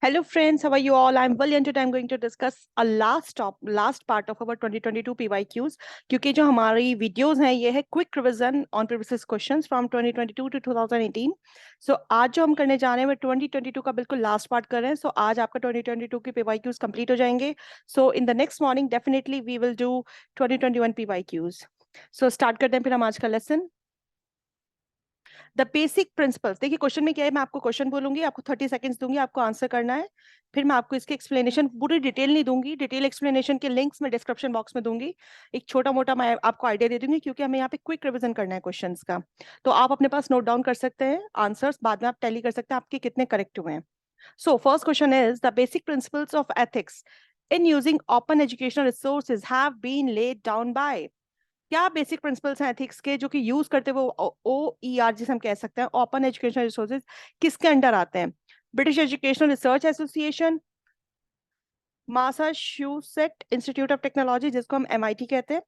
Hello friends, how are you all? I'm Valli and today I'm going to discuss a last part of our 2022 PYQs क्योंकि जो हमारी videos हैं ये है quick revision on previous questions from 2022 to 2018. So आज जो हम करने जा रहे हैं वो 2022 का बिल्कुल last part कर रहे हैं. So आज आपका 2022 के PYQs complete हो जाएंगे. So in the next morning definitely we will do 2021 PYQs. So start करते हैं फिर हम आज का lesson. The basic principles. देखिए क्वेश्चन में क्या है, मैं आपको क्वेश्चन बोलूंगी, आपको 30 सेकंड्स दूंगी, आपको आंसर करना है. फिर मैं आपको इसके एक्सप्लेनेशन पूरी डिटेल नहीं दूंगी, डिटेल एक्सप्लेनेशन के लिंक्स मैं डिस्क्रिप्शन बॉक्स में दूंगी. एक छोटा मोटा मैं आपको आइडिया दे दूंगी क्योंकि हमें यहाँ पे क्विक रिवीजन करना है क्वेश्चंस का. तो आप अपने पास नोट डाउन कर सकते हैं आंसर्स, बाद में आप टैली कर सकते हैं आपके कितने करेक्ट हुए हैं. So first question is the basic principles of ethics in using open educational resources have been laid down by. क्या बेसिक प्रिंसिपल्स हैं एथिक्स के जो कि यूज करते हुए OER जिसे हम कह सकते हैं ओपन एजुकेशनल रिसोर्सेज किसके अंडर आते हैं? British Educational Research Association, Massachusetts Institute of Technology जिसको हम MIT कहते हैं,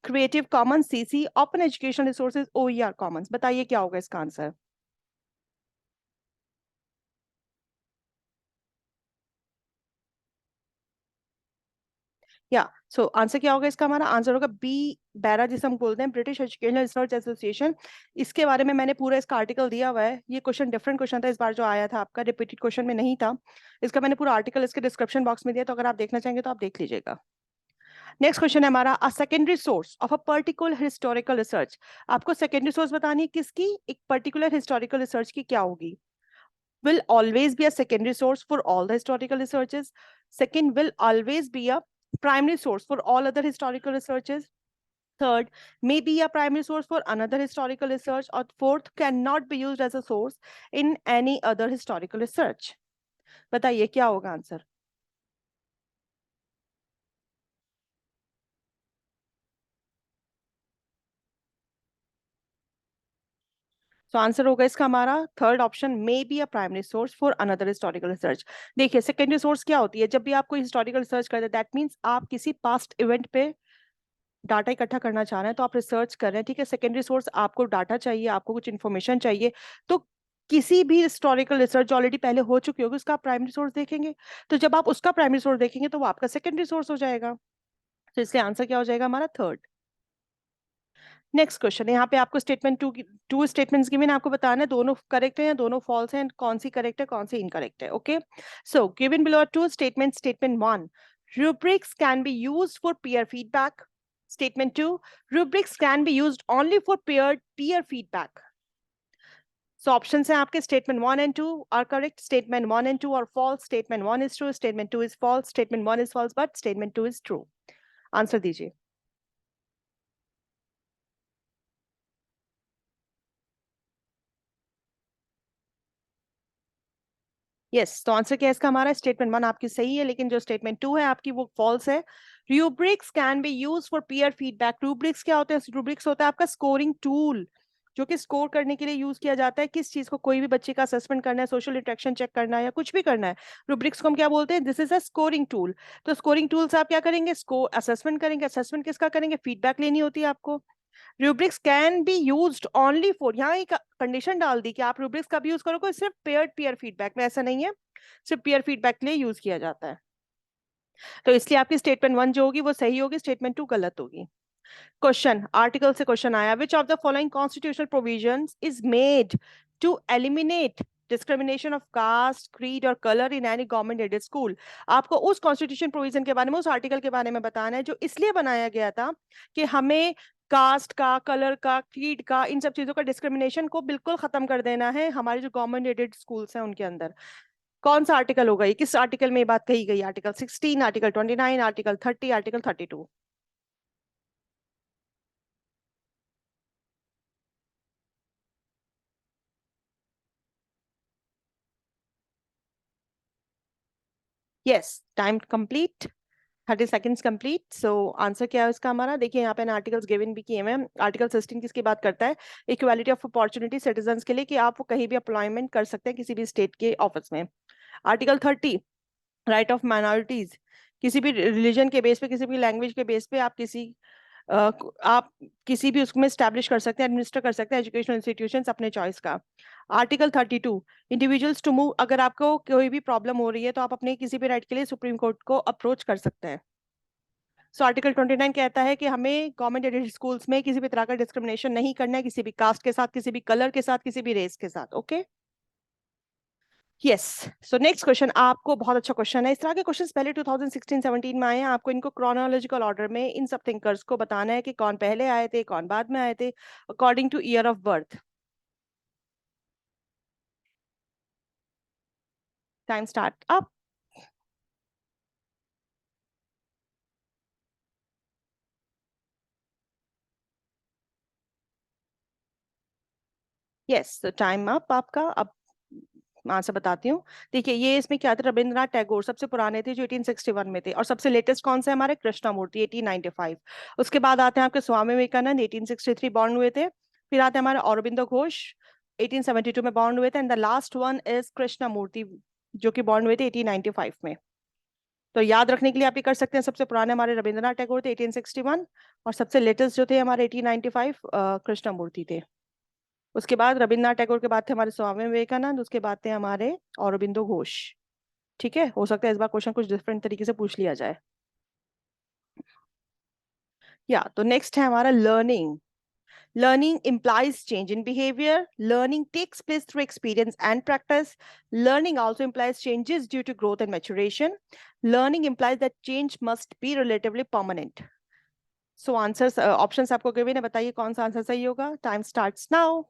Creative Commons CC, open educational resources OER commons. बताइए क्या होगा इसका आंसर? या सो आंसर क्या होगा इसका? हमारा आंसर होगा बी, बैरा जिसे हम बोलते हैं, ब्रिटिश एजुकेशनल रिसर्च एसोसिएशन. इसके बारे में मैंने पूरा इसका आर्टिकल दिया हुआ है. ये क्वेश्चन डिफरेंट क्वेश्चन था इस बार जो आया था आपका, रिपीटेड क्वेश्चन में नहीं था. इसका मैंने पूरा आर्टिकल इसके डिस्क्रिप्शन बॉक्स में दिया, तो अगर आप देखना चाहेंगे तो आप देख लीजिएगा. नेक्स्ट क्वेश्चन है हमारा, a secondary source of a particular historical research. आपको सेकेंडरी सोर्स बतानी है किसकी? एक पर्टिकुलर हिस्टोरिकल रिसर्च की. क्या होगी? Will always be a secondary source for all the historical researches. Second, will always be a primary source for all other historical researches. Third, may be a primary source for another historical research. Or fourth, cannot be used as a source in any other historical research. बताइए क्या होगा answer? तो answer होगा इसका हमारा third option, may be a primary source for another historical research. देखिए secondary source क्या होती है? जब भी आप कोई हिस्टोरिकल रिसर्च करते हैं दैट मीन्स आप किसी पास्ट इवेंट पे डाटा इकट्ठा करना चाह रहे हैं, तो आप रिसर्च कर रहे हैं, ठीक है. सेकेंडरी सोर्स आपको डाटा चाहिए, आपको कुछ इन्फॉर्मेशन चाहिए, तो किसी भी हिस्टोरिकल रिसर्च ऑलरेडी पहले हो चुकी होगी उसका आप प्राइमरी सोर्स देखेंगे. तो जब आप उसका प्राइमरी सोर्स देखेंगे तो वो आपका सेकेंडरी सोर्स हो जाएगा. तो इसलिए आंसर क्या हो जाएगा हमारा? थर्ड. नेक्स्ट क्वेश्चन, यहाँ पे आपको स्टेटमेंट टू स्टेटमेंट्स गिवन, आपको बताना है दोनों करेक्ट है या दोनों फॉल्स हैं, कौन सी करेक्ट है कौन सी इनकरेक्ट है. Okay, so given below two statement. Statement one, rubrics can be used for peer feedback. Statement 2, rubrics can be used only for peer feedback. So options हैं आपके, statement 1 and 2 are correct, statement 1 and 2 are false, statement 1 is true, statement 2 is false, statement 1 is false, but statement 2 is true. Answer दीजिए. Yes, तो answer क्या है इसका हमारा? Statement 1 आपकी सही है, लेकिन जो स्टेटमेंट 2 है आपकी वो फॉल्स है. Rubrics can be use for peer feedback. Rubrics क्या होते हैं? रूब्रिक्स होता है आपका स्कोरिंग टूल जो कि स्कोर करने के लिए यूज किया जाता है. किस चीज को? कोई भी बच्चे का असेसमेंट करना है, सोशल इंटरेक्शन चेक करना है या कुछ भी करना है, रूब्रिक्स को हम क्या बोलते हैं? This is a scoring tool. तो स्कोरिंग टूल से आप क्या करेंगे? स्कोर असेसमेंट करेंगे. असेसमेंट किसका करेंगे? फीडबैक लेनी होती है आपको. Rubrics can be used only for, यहाँ एक कंडीशन डाल दी कि आप रूब्रिक्स कब यूज करोगे? सिर्फ पेयर पीयर फीडबैक में. ऐसा नहीं है, सिर्फ पीयर फीडबैक के लिए यूज किया जाता है. तो इसलिए आपकी स्टेटमेंट 1 जो होगी वो सही होगी, स्टेटमेंट 2 गलत होगी. क्वेश्चन, आर्टिकल से क्वेश्चन आया, which of the following constitutional provisions is made to eliminate discrimination of caste, creed और colour in any government aided school. आपको उस कॉन्स्टिट्यूशन प्रोविजन के बारे में, उस आर्टिकल के बारे में बताना है जो इसलिए बनाया गया था कि हमें कास्ट का, कलर का, क्रीड का, इन सब चीजों का डिस्क्रिमिनेशन को बिल्कुल खत्म कर देना है हमारे जो गवर्नमेंट एडेड स्कूल्स हैं उनके अंदर. कौन सा आर्टिकल होगा ये? किस आर्टिकल में ये बात कही गई? Article 16, article 29, article 30, article 32? Yes, time complete, 30 seconds complete. So answer क्या है इसका हमारा? देखिए यहाँ पे आर्टिकल्स गिवन भी किए हुए हैं. आर्टिकल 16 किसकी बात करता है? इक्वालिटी ऑफ अपॉर्चुनिटी सिटीजन के लिए, कि आप वो कहीं भी अप्लॉयमेंट कर सकते हैं किसी भी स्टेट के ऑफिस में. आर्टिकल 30, राइट ऑफ माइनॉरिटीज, किसी भी रिलीजन के बेस पे, किसी भी लैंग्वेज के बेस पे आप किसी आप किसी भी उसमें स्टैब्लिश कर सकते हैं, एडमिनिस्टर कर सकते हैं एजुकेशनल इंस्टीट्यूशंस अपने चॉइस का। आर्टिकल 32, इंडिविजुअल्स टू मूव, अगर आपको कोई भी प्रॉब्लम हो रही है तो आप अपने किसी भी राइट के लिए सुप्रीम कोर्ट को अप्रोच कर सकते हैं। सो आर्टिकल 29 कहता है कि हमें गवर्नमेंट एडेड स्कूल्स में किसी भी तरह का डिस्क्रिमिनेशन नहीं करना है, किसी भी कास्ट के साथ, किसी भी कलर के साथ, किसी भी रेस के साथ। Okay, yes. So next question आपको बहुत अच्छा क्वेश्चन है। इस तरह के क्वेश्चंस पहले 2016-17 में आए हैं। आपको इनको क्रोनोलॉजिकल ऑर्डर में इन सब थिंकर्स को बताना है कि कौन पहले आए थे, कौन बाद में आए थे, according two year of birth. Time start up. Yes, तो टाइम अप आपका। अब आंसर बताती हूँ। देखिए, ये इसमें क्या था, रविंद्रनाथ टैगोर सबसे पुराने थे जो 1861 में थे, और सबसे लेटेस्ट कौन सा है हमारे, कृष्णमूर्ति 1895। उसके बाद आते हैं आपके स्वामी विवेकानंद 1863 बॉर्न हुए थे। फिर आते हैं हमारे अरबिंदो घोष 1872 में बॉर्न हुए थे, and the last one is Krishnamurthy जो कि बॉर्न हुए थे 1895 में। तो याद रखने के लिए आप ये कर सकते हैं, सबसे पुराने हमारे रविंद्रनाथ टैगोर थे 1861, और सबसे लेटेस्ट जो थे हमारे 1895 कृष्णमूर्ति थे। उसके बाद रविन्द्रनाथ टैगोर के बाद थे हमारे स्वामी विवेकानंद, उसके बाद थे हमारे औरबिंदो घोष। ठीक है, हो सकता है इस बार क्वेश्चन कुछ डिफरेंट तरीके से पूछ लिया जाए। या तो नेक्स्ट है हमारा learning. Learning implies change in behavior. Learning takes place through experience and practice. Learning also implies changes due to growth and maturation. Learning implies that change must be relatively permanent. So answers options आपको given है, बताइए कौन सा answer सही होगा। Time starts now.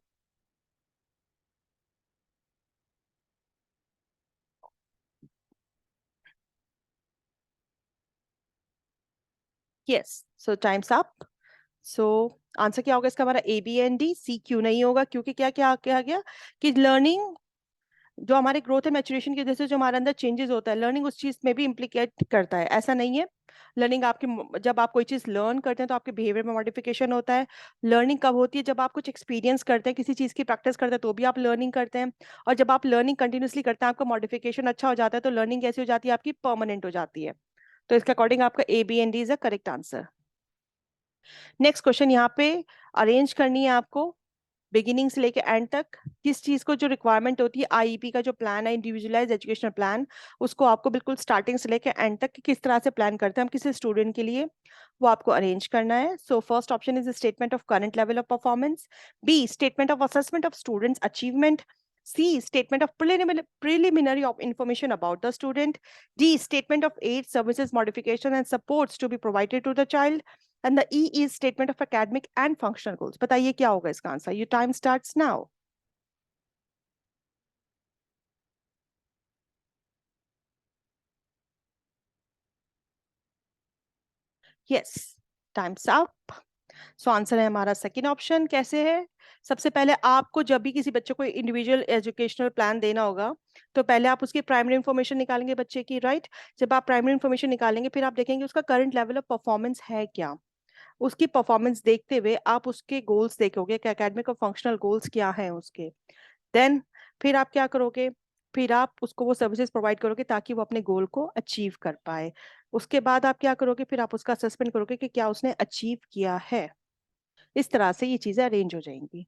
Yes, so time's up. So answer क्या होगा इसका हमारा, ए बी एन डी। सी क्यों नहीं होगा, क्योंकि क्या क्या क्या गया कि लर्निंग जो हमारे ग्रोथ एंड मैच्योरेशन की वजह से जो हमारे अंदर चेंजेस होता है, लर्निंग उस चीज में भी इम्प्लीकेट करता है, ऐसा नहीं है। लर्निंग आपकी, जब आप कोई चीज लर्न करते हैं तो आपके बिहेवियर में मॉडिफिकेशन होता है। लर्निंग कब होती है, जब आप कुछ एक्सपीरियंस करते हैं, किसी चीज की प्रैक्टिस करते हैं तो भी आप लर्निंग करते हैं। और जब आप लर्निंग कंटिन्यूसली करते हैं, आपका मॉडिफिकेशन अच्छा हो जाता है, तो लर्निंग कैसी हो जाती है आपकी, परमानेंट हो जाती है। तो इसके अकॉर्डिंग आपका A B and D is a correct answer. Next question यहाँ पे अरेंज करनी है आपको, बिगिनिंग से लेके एंड तक। किस चीज को जो रिक्वायरमेंट होती है, आईईपी का जो प्लान है, इंडिविजुअलाइज एजुकेशनल प्लान, उसको आपको बिल्कुल स्टार्टिंग से लेके एंड तक किस तरह से प्लान करते हैं हम किसी स्टूडेंट के लिए, वो आपको अरेंज करना है। So first option is statement of current level of performance. B, statement of assessment of students achievement. C, statement of preliminary of information about the student. D, statement of aid, services, modification and supports to be provided to the child. And the E is statement of academic and functional goals. बताइए क्या होगा इसका answer. Your time starts now. Yes, time's up. So answer है हमारा second option. कैसे है, सबसे पहले आपको जब भी किसी बच्चे को इंडिविजुअल एजुकेशनल प्लान देना होगा, तो पहले आप उसकी प्राइमरी इंफॉर्मेशन निकालेंगे बच्चे की, राइट। जब आप प्राइमरी इंफॉर्मेशन निकालेंगे, फिर आप देखेंगे उसका करंट लेवल ऑफ परफॉर्मेंस है क्या। उसकी परफॉर्मेंस देखते हुए आप उसके गोल्स देखोगे कि एकेडमिक और फंक्शनल गोल्स क्या हैं उसके। देन फिर आप क्या करोगे, फिर आप उसको वो सर्विसेज प्रोवाइड करोगे ताकि वो अपने गोल को अचीव कर पाए। उसके बाद आप क्या करोगे, फिर आप उसका असेसमेंट करोगे कि क्या उसने अचीव किया है। इस तरह से ये चीजें अरेंज हो जाएंगी।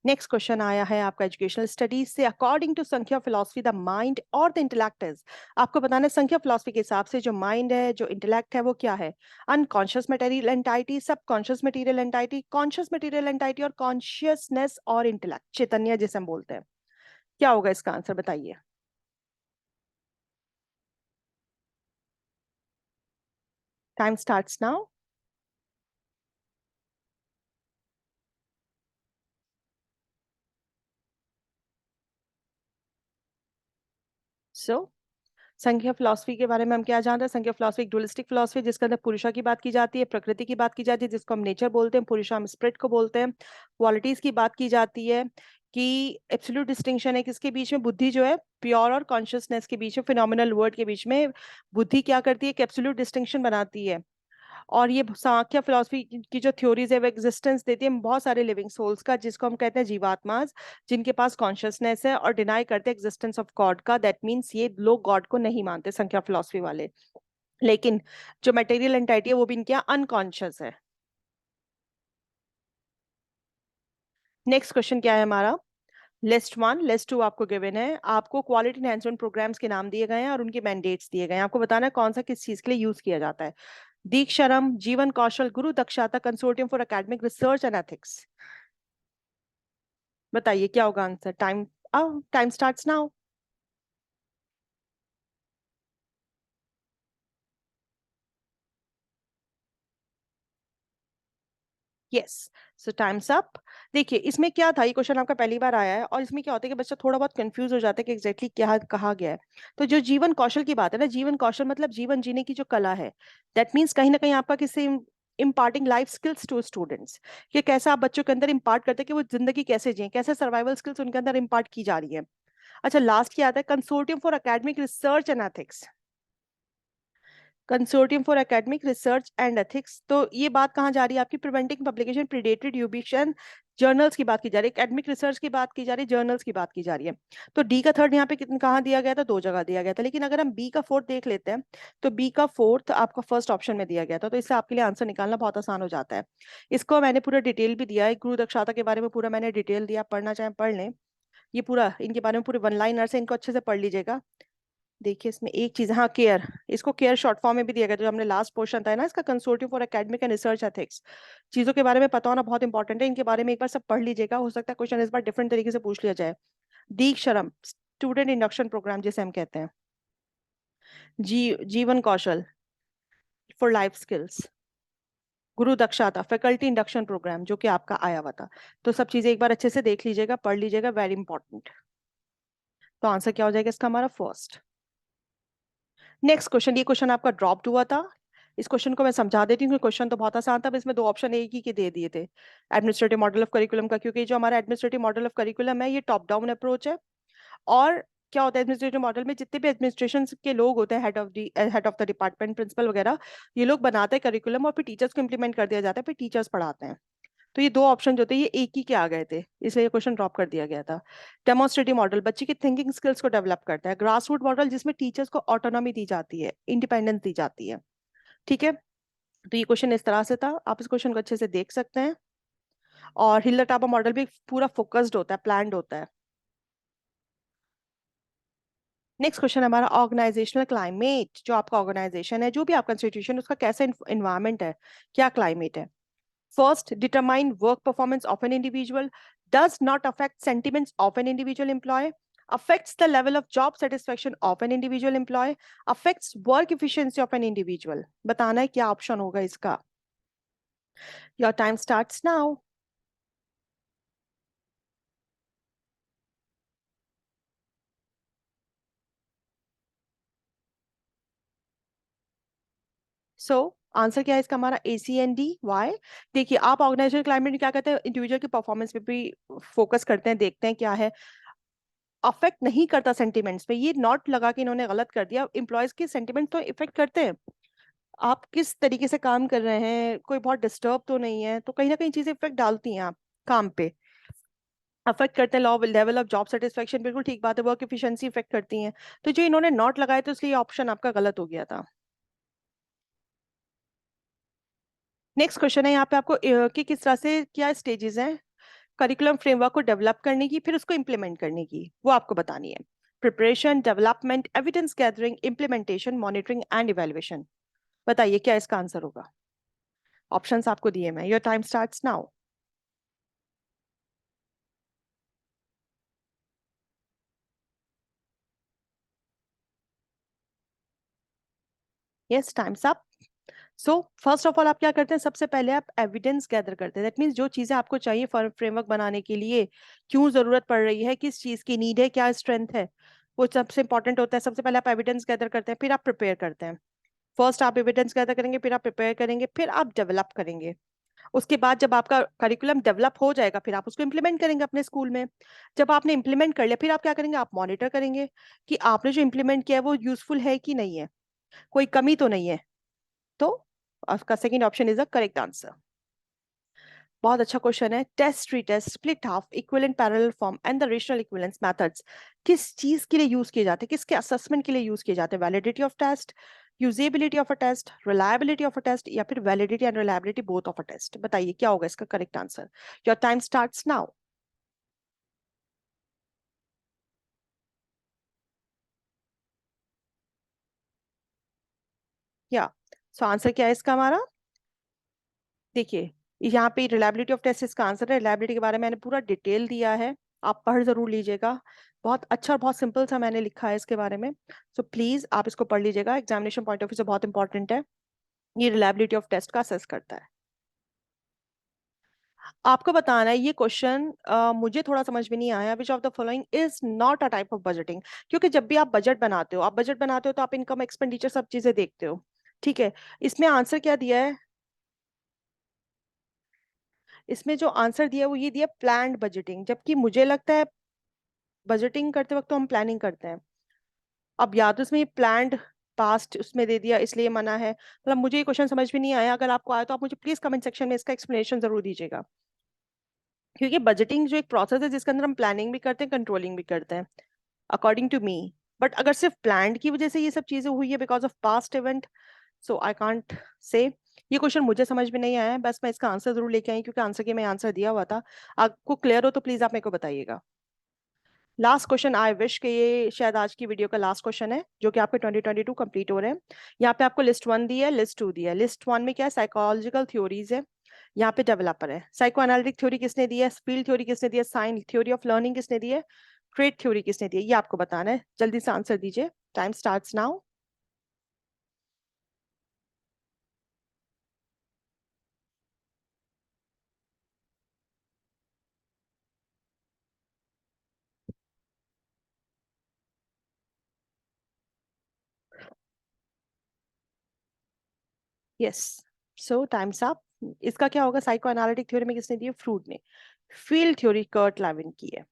नेक्स्ट क्वेश्चन आया है आपका एजुकेशनल स्टडीज से। अकॉर्डिंग टू संख्या फिलोसफी द माइंड और द इंटेलेक्ट इज, आपको बताना है संख्या फिलोसफी के हिसाब से जो माइंड है, जो इंटेलेक्ट है, वो क्या है। अनकॉन्शियस मटेरियल एंटाइटी, सब conscious material entity, conscious material entity, और कॉन्शियसनेस और इंटेलेक्ट, चैतन्य जिसे हम बोलते हैं। क्या होगा इसका आंसर, बताइए। Time starts now. सो संख्या फिलोसफी के बारे में हम क्या जानते हैं। संख्या फिलोसफी एक डुअलिस्टिक फिलोसफी जिसके अंदर पुरुषा की बात की जाती है, प्रकृति की बात की जाती है जिसको हम नेचर बोलते हैं, पुरुषा हम स्पिरिट को बोलते हैं। क्वालिटीज की बात की जाती है कि एब्सोल्यूट डिस्टिंक्शन है किसके बीच में, बुद्धि जो है प्योर और कॉन्शियसनेस के बीच में, फिनोमिनल वर्ड के बीच में बुद्धि क्या करती है कि एब्सोल्यूट डिस्टिंक्शन बनाती है। और ये सांख्य फिलोसफी की जो थ्योरीज है वो एग्जिस्टेंस देती है बहुत सारे लिविंग सोल्स का, जिसको हम कहते हैं जीवात्माज, जिनके पास कॉन्शियसनेस है, और डिनाई करते हैं एग्जिस्टेंस ऑफ गॉड का। दैट मीन्स ये लोग गॉड को नहीं मानते संख्या फिलोसफी वाले। लेकिन जो मटेरियल एंटाइटी है वो भी इनके यहाँ अनकॉन्शियस है। नेक्स्ट क्वेश्चन क्या है हमारा, लिस्ट वन लिस्ट टू आपको गिवन है, आपको क्वालिटी एनहांसमेंट प्रोग्राम्स के नाम दिए गए हैं और उनके मैंडेट्स दिए गए हैं, आपको बताना है कौन सा किस चीज के लिए यूज किया जाता है। दीक्षरम, जीवन Kaushal, Guru Dakshata, consortium for academic research and ethics. बताइए क्या होगा answer. Time, time starts now. Yes, so time's up. देखिए इसमें क्या था, ये क्वेश्चन आपका पहली बार आया है और इसमें क्या होता है कि बच्चा थोड़ा बहुत कंफ्यूज हो जाता है कि एग्जैक्टली क्या कहा गया है। तो जो जीवन कौशल की बात है ना, जीवन कौशल मतलब जीवन जीने की जो कला है, दैट मीन्स कहीं ना कहीं आपका किसी imparting life skills to students, कि कैसे आप बच्चों के अंदर इम्पार्ट करते हैं कि वो जिंदगी कैसे जिए, कैसे सर्वाइवल स्किल्स उनके अंदर इम्पार्ट की जा रही है। अच्छा, लास्ट क्या आता है, consortium for academic research and ethics. Consortium for academic research and ethics, तो ये बात कहाँ जा रही है आपकी, प्रिवेंटिंग पब्लिकेशन प्रीडेटरी ड्यूबिशन, जर्नल्स की बात की जा रही है, एकेडमिक रिसर्च की बात की जा रही है, जर्नल्स की बात की जा रही है। तो डी का थर्ड यहाँ पे कितना कहाँ दिया गया था, दो जगह दिया गया था, लेकिन अगर हम बी का फोर्थ देख लेते हैं तो बी का फोर्थ आपका फर्स्ट ऑप्शन में दिया गया था, तो इससे आपके लिए आंसर निकालना बहुत आसान हो जाता है। इसको मैंने पूरा डिटेल भी दिया है, गुरु दक्षता के बारे में पूरा मैंने डिटेल दिया, पढ़ना चाहे पढ़ लें। ये पूरा इनके बारे में पूरे वन लाइनर से इनको अच्छे से पढ़ लीजिएगा। देखिए इसमें एक चीज, हाँ केयर, इसको केयर शॉर्ट फॉर्म में भी दिया गया, जो हमने लास्ट पोर्शन था ना इसका, consortium for academic and research ethics. चीजों के बारे में पता होना बहुत इंपॉर्टेंट है, इनके बारे में एक बार सब पढ़ लीजिएगा, हो सकता है क्वेश्चन इस बार डिफरेंट तरीके से पूछ लिया जाए। दीक्षरम, स्टूडेंट इंडक्शन प्रोग्राम जिसे हम कहते हैं। जीवन कौशल फॉर लाइफ स्किल्स। गुरु दक्षता फैकल्टी इंडक्शन प्रोग्राम जो कि आपका आया हुआ था। तो सब चीजें एक बार अच्छे से देख लीजिएगा, पढ़ लीजिएगा, वेरी इंपॉर्टेंट। तो आंसर क्या हो जाएगा इसका हमारा, फर्स्ट। नेक्स्ट क्वेश्चन, ये क्वेश्चन आपका ड्रॉप हुआ था, इस क्वेश्चन को मैं समझा देती हूँ, क्वेश्चन तो बहुत आसान था, बस इसमें दो ऑप्शन एक ही के दे दिए थे एडमिनिस्ट्रेटिव मॉडल ऑफ करिकुलम का, क्योंकि जो हमारा एडमिनिस्ट्रेटिव मॉडल ऑफ करिकुलम है ये टॉप डाउन अप्रोच है। और क्या होता है एडमिनिस्ट्रेटिव मॉडल में, जितने भी एडमिनिस्ट्रेशन के लोग होते हैं, head of the department, principal वगैरह, ये लोग बनाते हैं करिकुलम और फिर टीचर्स को इंप्लीमेंट कर दिया जाता है, फिर टीचर्स पढ़ाते हैं। तो ये दो ऑप्शन जो थे ये एक ही के आ गए थे, इसलिए ये क्वेश्चन ड्रॉप कर दिया गया था। डेमोन्स्ट्रेटिव मॉडल बच्चे की थिंकिंग स्किल्स को डेवलप करता है। ग्रास रूट मॉडल जिसमें टीचर्स को ऑटोनॉमी दी जाती है, इंडिपेंडेंस दी जाती है। ठीक है, तो ये क्वेश्चन इस तरह से था, आप इस क्वेश्चन को अच्छे से देख सकते हैं। और हिल्लर टाबा मॉडल भी पूरा फोकस्ड होता है, प्लान्ड होता है। नेक्स्ट क्वेश्चन हमारा, ऑर्गेनाइजेशनल क्लाइमेट, जो आपका ऑर्गेनाइजेशन है, जो भी आपका इंस्टीट्यूशन, उसका कैसा इन्वायरमेंट है, क्या क्लाइमेट है। First, determine work performance of an individual, does not affect sentiments of an individual employee, affects the level of job satisfaction of an individual employee, affects work efficiency of an individual। बताना है क्या option होगा इसका। Your time starts now। So answer क्या है इसका हमारा, ACND। Y, देखिए आप ऑर्गेनाइजेशन क्लाइमेट में क्या कहते हैं, इंडिविजुअल की परफॉर्मेंस पे भी फोकस करते हैं, देखते हैं क्या है, अफेक्ट नहीं करता सेंटिमेंट्स पे, ये नॉट लगा के इन्होंने गलत कर दिया, इंप्लॉयज के सेंटिमेंट तो इफेक्ट करते हैं, आप किस तरीके से काम कर रहे हैं, कोई बहुत डिस्टर्ब तो नहीं है, तो कहीं ना कहीं चीजें इफेक्ट डालती हैं आप काम पे, अफेक्ट करते हैं law level of job satisfaction, बिल्कुल ठीक बात है, वर्क एफिशिएंसी इफेक्ट करती हैं। तो जो इन्होंने नॉट लगाए तो इसलिए ऑप्शन आपका गलत हो गया था। नेक्स्ट क्वेश्चन है यहाँ पे आपको कि किस तरह से क्या स्टेजेस हैं करिकुलम फ्रेमवर्क को डेवलप करने की, फिर उसको इम्प्लीमेंट करने की, वो आपको बतानी है। Preparation, development, evidence gathering, implementation, monitoring and evaluation. बताइए क्या इसका आंसर होगा। ऑप्शंस आपको दिए मैं, your time starts now. Yes, times up. So first of all आप क्या करते हैं, सबसे पहले आप एविडेंस गैदर करते हैं, दैट मीन्स जो चीजें आपको चाहिए फ्रेमवर्क बनाने के लिए, क्यों जरूरत पड़ रही है, किस चीज की नीड है, क्या स्ट्रेंथ है, वो सबसे इंपॉर्टेंट होता है। सबसे पहले आप एविडेंस गैदर करते हैं, फिर आप प्रिपेयर करते हैं। फर्स्ट आप एविडेंस गैदर करेंगे, फिर आप प्रिपेयर करेंगे, फिर आप डेवलप करेंगे। उसके बाद जब आपका करिकुलम डेवलप हो जाएगा, फिर आप उसको इम्प्लीमेंट करेंगे अपने स्कूल में। जब आपने इम्प्लीमेंट कर लिया, फिर आप क्या करेंगे, आप मॉनिटर करेंगे कि आपने जो इम्प्लीमेंट किया है वो यूजफुल है कि नहीं है, कोई कमी तो नहीं है। तो आपका second option is the correct answer. बहुत अच्छा क्वेश्चन है। Test, retest, split half, equivalent parallel form and the rational equivalence methods किस चीज के लिए यूज किए जाते हैं, किसके असेसमेंट के लिए यूज किए जाते हैं, validity of test, usability of a test, reliability of a test, या फिर validity and reliability both of a test? बताइए क्या होगा इसका correct answer. Your time starts now. या सो आंसर क्या है इसका हमारा? देखिए, यहाँ पे रिलायबिलिटी ऑफ टेस्ट इसका आंसर है। रिलायबिलिटी के बारे में मैंने पूरा डिटेल दिया है, आप पढ़ जरूर लीजिएगा। बहुत अच्छा और बहुत सिंपल सा मैंने लिखा है इसके बारे में। सो प्लीज आप इसको पढ़ लीजिएगा, एग्जामिनेशन पॉइंट ऑफ व्यू से बहुत इंपॉर्टेंट है। ये रिलायबिलिटी ऑफ टेस्ट का असेस करता है। आपको बताना है ये क्वेश्चन, मुझे थोड़ा समझ में नहीं आया। Which of the following is not a type of budgeting? क्योंकि जब भी आप बजट बनाते हो, आप बजट बनाते हो तो आप इनकम एक्सपेंडिचर सब चीजें देखते हो, ठीक है। इसमें आंसर क्या दिया है? इसमें जो आंसर दिया है वो ये दिया प्लान्ड बजटिंग, जबकि मुझे लगता है बजटिंग करते वक्त तो हम प्लानिंग करते हैं। अब या तो इसमें ये प्लान्ड पास्ट उसमें दे दिया इसलिए मना है, मतलब मुझे ये क्वेश्चन समझ में नहीं आया। अगर आपको आया तो आप मुझे प्लीज कमेंट सेक्शन में इसका एक्सप्लेनेशन जरूर दीजिएगा। क्योंकि बजटिंग जो एक प्रोसेस है जिसके अंदर हम प्लानिंग भी करते हैं, कंट्रोलिंग भी करते हैं, अकॉर्डिंग टू मी। बट अगर सिर्फ प्लान्ड की वजह से ये सब चीजें हुई है because of past event, so I can't say. ये क्वेश्चन मुझे समझ में नहीं आया है, बस मैं इसका आंसर जरूर लेके आई क्योंकि आंसर के मैं आंसर दिया हुआ था। आपको क्लियर हो तो प्लीज आप मेरे को बताइएगा। लास्ट क्वेश्चन, आई विश कि ये शायद आज की वीडियो का लास्ट क्वेश्चन है जो कि आपके 2022 कंप्लीट हो रहे हैं। यहाँ पे आपको लिस्ट 1 दी है, लिस्ट 2 दी है। लिस्ट 1 में क्या है? साइकोलॉजिकल थ्योरीज है। यहाँ पे डेवलपर है। साइको एनालिटिक थ्योरी किसने दी है? फील्ड थ्योरी किसने दी है? साइन थ्योरी ऑफ लर्निंग किसने दी है? ट्रेड थ्योरी किसने दी है? ये आपको बताना है। जल्दी से आंसर दीजिए, time starts now. Yes, so time's up. इसका क्या होगा? साइको एनालिटिक थ्योरी में किसने दी है? फ्रूड ने। फील्ड थ्योरी कर्ट लेविन की है।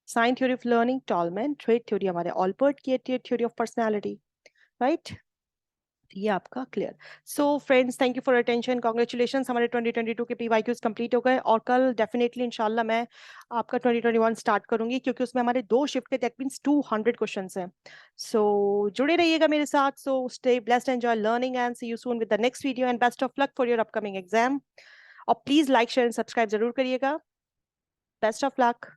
Sign theory of learning Tolman. Trait theory हमारे ऑलपर्ट की है। Trait theory of personality, right. ये आपका clear. So friends, thank you for attention. Congratulation, हमारे 2022 के पीवाईक्यूज कंप्लीट हो गए और कल डेफिनेटली इंशाल्लाह मैं आपका 2021 स्टार्ट करूंगी क्योंकि उसमें हमारे 2 शिफ्ट के दैट मींस 200 क्वेश्चंस हैं। सो जुड़े रहिएगा मेरे साथ। So stay blessed, enjoy learning and see you soon with the next video and best of luck for your upcoming exam. और please like share and subscribe जरूर करिएगा। Best of luck.